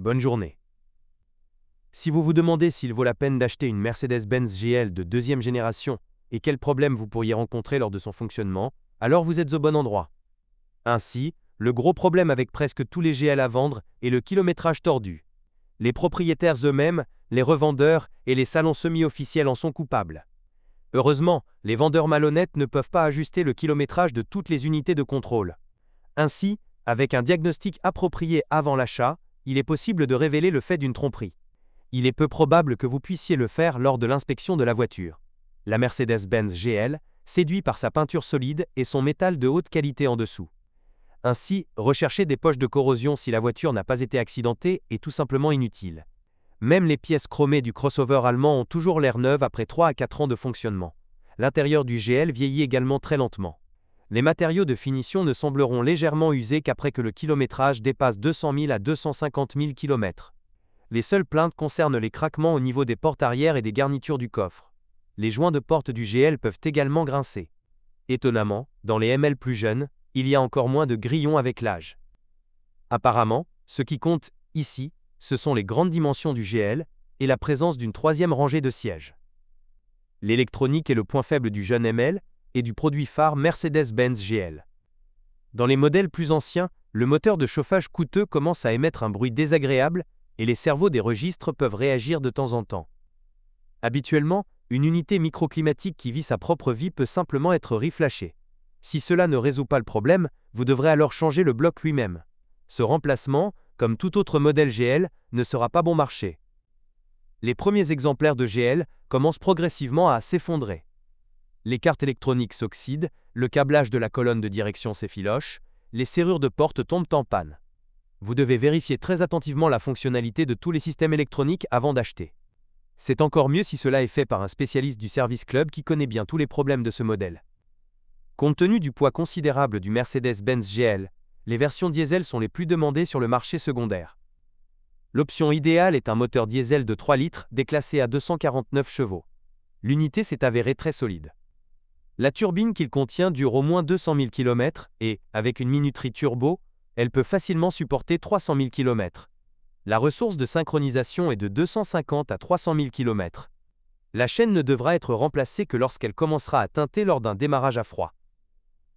Bonne journée. Si vous vous demandez s'il vaut la peine d'acheter une Mercedes-Benz GL de deuxième génération et quels problèmes vous pourriez rencontrer lors de son fonctionnement, alors vous êtes au bon endroit. Ainsi, le gros problème avec presque tous les GL à vendre est le kilométrage tordu. Les propriétaires eux-mêmes, les revendeurs et les salons semi-officiels en sont coupables. Heureusement, les vendeurs malhonnêtes ne peuvent pas ajuster le kilométrage de toutes les unités de contrôle. Ainsi, avec un diagnostic approprié avant l'achat, il est possible de révéler le fait d'une tromperie. Il est peu probable que vous puissiez le faire lors de l'inspection de la voiture. La Mercedes-Benz GL séduit par sa peinture solide et son métal de haute qualité en dessous. Ainsi, rechercher des poches de corrosion si la voiture n'a pas été accidentée est tout simplement inutile. Même les pièces chromées du crossover allemand ont toujours l'air neuves après 3 à 4 ans de fonctionnement. L'intérieur du GL vieillit également très lentement. Les matériaux de finition ne sembleront légèrement usés qu'après que le kilométrage dépasse 200 000 à 250 000 km. Les seules plaintes concernent les craquements au niveau des portes arrière et des garnitures du coffre. Les joints de porte du GL peuvent également grincer. Étonnamment, dans les ML plus jeunes, il y a encore moins de grillons avec l'âge. Apparemment, ce qui compte, ici, ce sont les grandes dimensions du GL et la présence d'une troisième rangée de sièges. L'électronique est le point faible du jeune ML et du produit phare Mercedes-Benz GL. Dans les modèles plus anciens, le moteur de chauffage coûteux commence à émettre un bruit désagréable et les cerveaux des registres peuvent réagir de temps en temps. Habituellement, une unité microclimatique qui vit sa propre vie peut simplement être reflashée. Si cela ne résout pas le problème, vous devrez alors changer le bloc lui-même. Ce remplacement, comme tout autre modèle GL, ne sera pas bon marché. Les premiers exemplaires de GL commencent progressivement à s'effondrer. Les cartes électroniques s'oxydent, le câblage de la colonne de direction s'effiloche, les serrures de porte tombent en panne. Vous devez vérifier très attentivement la fonctionnalité de tous les systèmes électroniques avant d'acheter. C'est encore mieux si cela est fait par un spécialiste du service club qui connaît bien tous les problèmes de ce modèle. Compte tenu du poids considérable du Mercedes-Benz GL, les versions diesel sont les plus demandées sur le marché secondaire. L'option idéale est un moteur diesel de 3 litres déclassé à 249 chevaux. L'unité s'est avérée très solide. La turbine qu'il contient dure au moins 200 000 km et, avec une minuterie turbo, elle peut facilement supporter 300 000 km. La ressource de synchronisation est de 250 à 300 000 km. La chaîne ne devra être remplacée que lorsqu'elle commencera à teinter lors d'un démarrage à froid.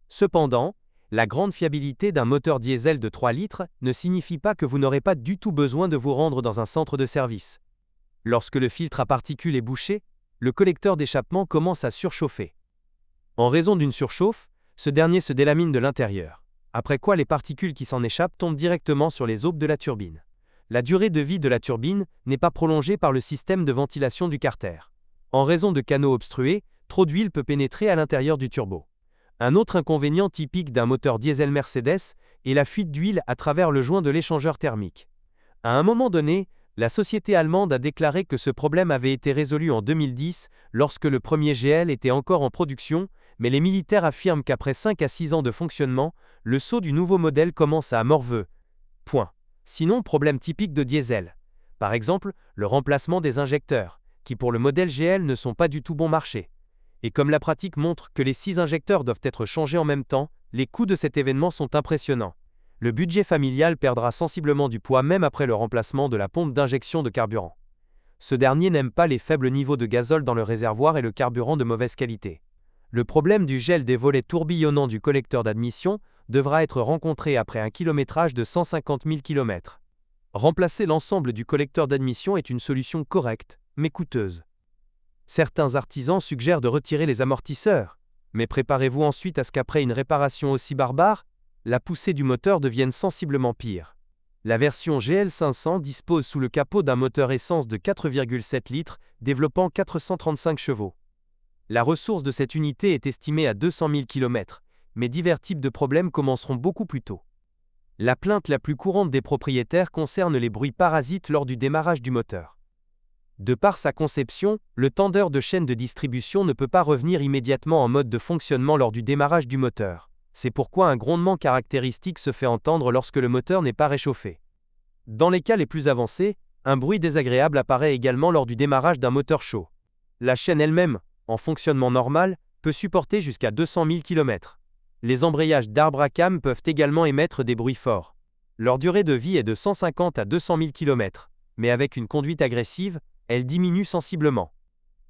Cependant, la grande fiabilité d'un moteur diesel de 3 litres ne signifie pas que vous n'aurez pas du tout besoin de vous rendre dans un centre de service. Lorsque le filtre à particules est bouché, le collecteur d'échappement commence à surchauffer. En raison d'une surchauffe, ce dernier se délamine de l'intérieur, après quoi les particules qui s'en échappent tombent directement sur les aubes de la turbine. La durée de vie de la turbine n'est pas prolongée par le système de ventilation du carter. En raison de canaux obstrués, trop d'huile peut pénétrer à l'intérieur du turbo. Un autre inconvénient typique d'un moteur diesel Mercedes est la fuite d'huile à travers le joint de l'échangeur thermique. À un moment donné, la société allemande a déclaré que ce problème avait été résolu en 2010 lorsque le premier GL était encore en production, mais les militaires affirment qu'après 5 à 6 ans de fonctionnement, le saut du nouveau modèle commence à morveux. Sinon, problème typique de diesel. Par exemple, le remplacement des injecteurs, qui pour le modèle GL ne sont pas du tout bon marché. Et comme la pratique montre que les 6 injecteurs doivent être changés en même temps, les coûts de cet événement sont impressionnants. Le budget familial perdra sensiblement du poids même après le remplacement de la pompe d'injection de carburant. Ce dernier n'aime pas les faibles niveaux de gazole dans le réservoir et le carburant de mauvaise qualité. Le problème du gel des volets tourbillonnants du collecteur d'admission devra être rencontré après un kilométrage de 150 000 km. Remplacer l'ensemble du collecteur d'admission est une solution correcte, mais coûteuse. Certains artisans suggèrent de retirer les amortisseurs, mais préparez-vous ensuite à ce qu'après une réparation aussi barbare, la poussée du moteur devienne sensiblement pire. La version GL500 dispose sous le capot d'un moteur essence de 4,7 litres, développant 435 chevaux. La ressource de cette unité est estimée à 200 000 km, mais divers types de problèmes commenceront beaucoup plus tôt. La plainte la plus courante des propriétaires concerne les bruits parasites lors du démarrage du moteur. De par sa conception, le tendeur de chaîne de distribution ne peut pas revenir immédiatement en mode de fonctionnement lors du démarrage du moteur. C'est pourquoi un grondement caractéristique se fait entendre lorsque le moteur n'est pas réchauffé. Dans les cas les plus avancés, un bruit désagréable apparaît également lors du démarrage d'un moteur chaud. La chaîne elle-même, en fonctionnement normal, peut supporter jusqu'à 200 000 km. Les embrayages d'arbre à cames peuvent également émettre des bruits forts. Leur durée de vie est de 150 à 200 000 km, mais avec une conduite agressive, elle diminue sensiblement.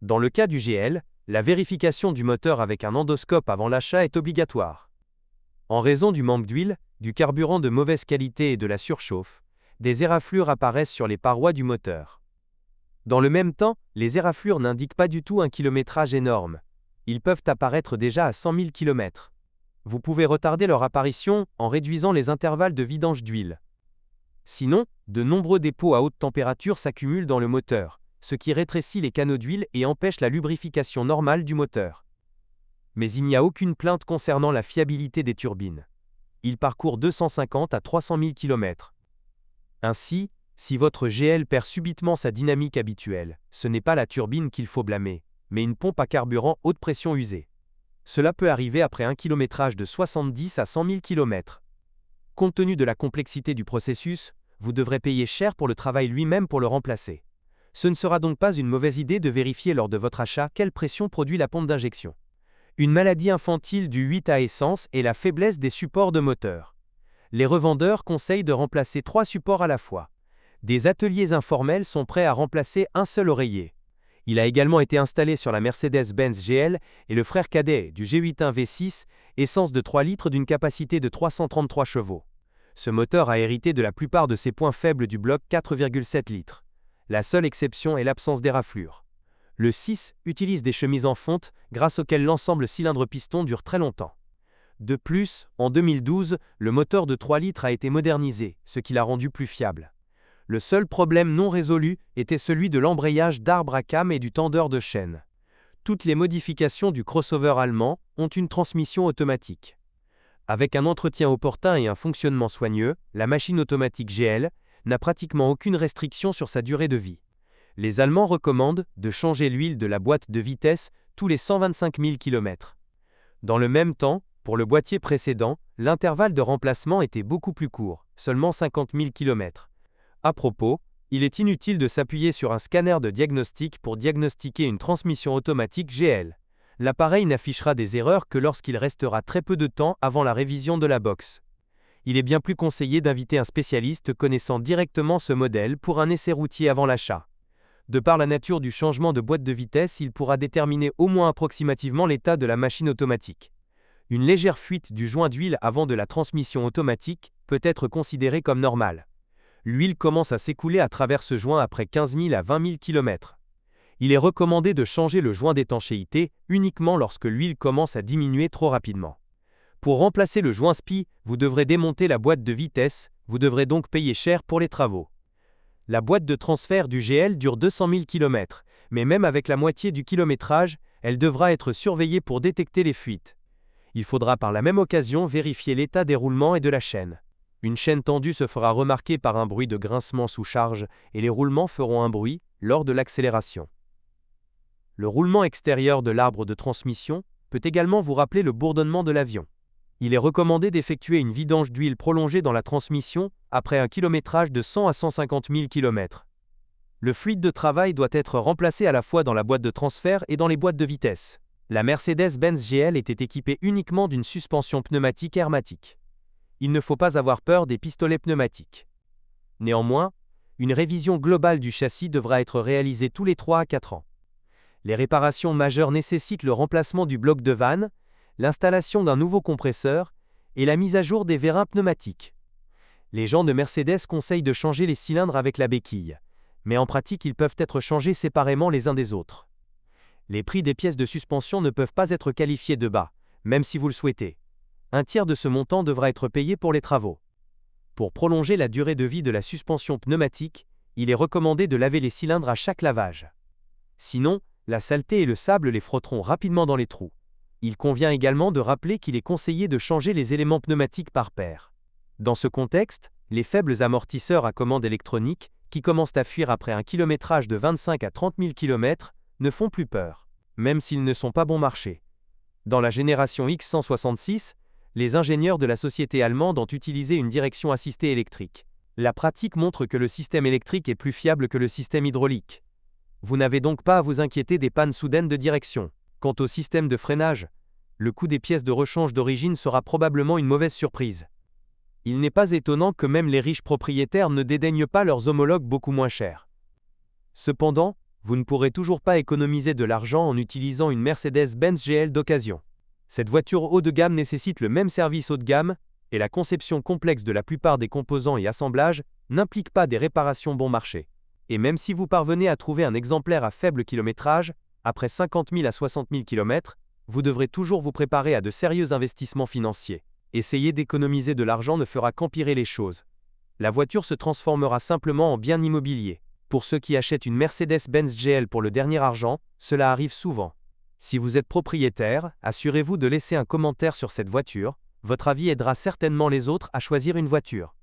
Dans le cas du GL, la vérification du moteur avec un endoscope avant l'achat est obligatoire. En raison du manque d'huile, du carburant de mauvaise qualité et de la surchauffe, des éraflures apparaissent sur les parois du moteur. Dans le même temps, les éraflures n'indiquent pas du tout un kilométrage énorme. Ils peuvent apparaître déjà à 100 000 km. Vous pouvez retarder leur apparition en réduisant les intervalles de vidange d'huile. Sinon, de nombreux dépôts à haute température s'accumulent dans le moteur, ce qui rétrécit les canaux d'huile et empêche la lubrification normale du moteur. Mais il n'y a aucune plainte concernant la fiabilité des turbines. Ils parcourent 250 à 300 000 km. Ainsi, si votre GL perd subitement sa dynamique habituelle, ce n'est pas la turbine qu'il faut blâmer, mais une pompe à carburant haute pression usée. Cela peut arriver après un kilométrage de 70 à 100 000 km. Compte tenu de la complexité du processus, vous devrez payer cher pour le travail lui-même pour le remplacer. Ce ne sera donc pas une mauvaise idée de vérifier lors de votre achat quelle pression produit la pompe d'injection. Une maladie infantile du 8 à essence est la faiblesse des supports de moteur. Les revendeurs conseillent de remplacer 3 supports à la fois. Des ateliers informels sont prêts à remplacer un seul oreiller. Il a également été installé sur la Mercedes-Benz GL et le frère cadet du G81 V6, essence de 3 litres d'une capacité de 333 chevaux. Ce moteur a hérité de la plupart de ses points faibles du bloc 4,7 litres. La seule exception est l'absence d'éraflures. Le 6 utilise des chemises en fonte, grâce auxquelles l'ensemble cylindre-piston dure très longtemps. De plus, en 2012, le moteur de 3 litres a été modernisé, ce qui l'a rendu plus fiable. Le seul problème non résolu était celui de l'embrayage d'arbre à cames et du tendeur de chaîne. Toutes les modifications du crossover allemand ont une transmission automatique. Avec un entretien opportun et un fonctionnement soigneux, la machine automatique GL n'a pratiquement aucune restriction sur sa durée de vie. Les Allemands recommandent de changer l'huile de la boîte de vitesse tous les 125 000 km. Dans le même temps, pour le boîtier précédent, l'intervalle de remplacement était beaucoup plus court, seulement 50 000 km. À propos, il est inutile de s'appuyer sur un scanner de diagnostic pour diagnostiquer une transmission automatique GL. L'appareil n'affichera des erreurs que lorsqu'il restera très peu de temps avant la révision de la box. Il est bien plus conseillé d'inviter un spécialiste connaissant directement ce modèle pour un essai routier avant l'achat. De par la nature du changement de boîte de vitesse, il pourra déterminer au moins approximativement l'état de la machine automatique. Une légère fuite du joint d'huile avant de la transmission automatique peut être considérée comme normale. L'huile commence à s'écouler à travers ce joint après 15 000 à 20 000 km. Il est recommandé de changer le joint d'étanchéité uniquement lorsque l'huile commence à diminuer trop rapidement. Pour remplacer le joint SPI, vous devrez démonter la boîte de vitesse, vous devrez donc payer cher pour les travaux. La boîte de transfert du GL dure 200 000 km, mais même avec la moitié du kilométrage, elle devra être surveillée pour détecter les fuites. Il faudra par la même occasion vérifier l'état des roulements et de la chaîne. Une chaîne tendue se fera remarquer par un bruit de grincement sous charge et les roulements feront un bruit lors de l'accélération. Le roulement extérieur de l'arbre de transmission peut également vous rappeler le bourdonnement de l'avion. Il est recommandé d'effectuer une vidange d'huile prolongée dans la transmission après un kilométrage de 100 à 150 000 km. Le fluide de travail doit être remplacé à la fois dans la boîte de transfert et dans les boîtes de vitesse. La Mercedes-Benz GL était équipée uniquement d'une suspension pneumatique hermétique. Il ne faut pas avoir peur des pistolets pneumatiques. Néanmoins, une révision globale du châssis devra être réalisée tous les 3 à 4 ans. Les réparations majeures nécessitent le remplacement du bloc de vanne, l'installation d'un nouveau compresseur et la mise à jour des vérins pneumatiques. Les gens de Mercedes conseillent de changer les cylindres avec la béquille, mais en pratique ils peuvent être changés séparément les uns des autres. Les prix des pièces de suspension ne peuvent pas être qualifiés de bas, même si vous le souhaitez. Un tiers de ce montant devra être payé pour les travaux. Pour prolonger la durée de vie de la suspension pneumatique, il est recommandé de laver les cylindres à chaque lavage. Sinon, la saleté et le sable les frotteront rapidement dans les trous. Il convient également de rappeler qu'il est conseillé de changer les éléments pneumatiques par paire. Dans ce contexte, les faibles amortisseurs à commande électronique, qui commencent à fuir après un kilométrage de 25 à 30 000 km, ne font plus peur, même s'ils ne sont pas bon marché. Dans la génération X166, les ingénieurs de la société allemande ont utilisé une direction assistée électrique. La pratique montre que le système électrique est plus fiable que le système hydraulique. Vous n'avez donc pas à vous inquiéter des pannes soudaines de direction. Quant au système de freinage, le coût des pièces de rechange d'origine sera probablement une mauvaise surprise. Il n'est pas étonnant que même les riches propriétaires ne dédaignent pas leurs homologues beaucoup moins chers. Cependant, vous ne pourrez toujours pas économiser de l'argent en utilisant une Mercedes-Benz GL d'occasion. Cette voiture haut de gamme nécessite le même service haut de gamme, et la conception complexe de la plupart des composants et assemblages n'implique pas des réparations bon marché. Et même si vous parvenez à trouver un exemplaire à faible kilométrage, après 50 000 à 60 000 km, vous devrez toujours vous préparer à de sérieux investissements financiers. Essayer d'économiser de l'argent ne fera qu'empirer les choses. La voiture se transformera simplement en bien immobilier. Pour ceux qui achètent une Mercedes-Benz GL pour le dernier argent, cela arrive souvent. Si vous êtes propriétaire, assurez-vous de laisser un commentaire sur cette voiture. Votre avis aidera certainement les autres à choisir une voiture.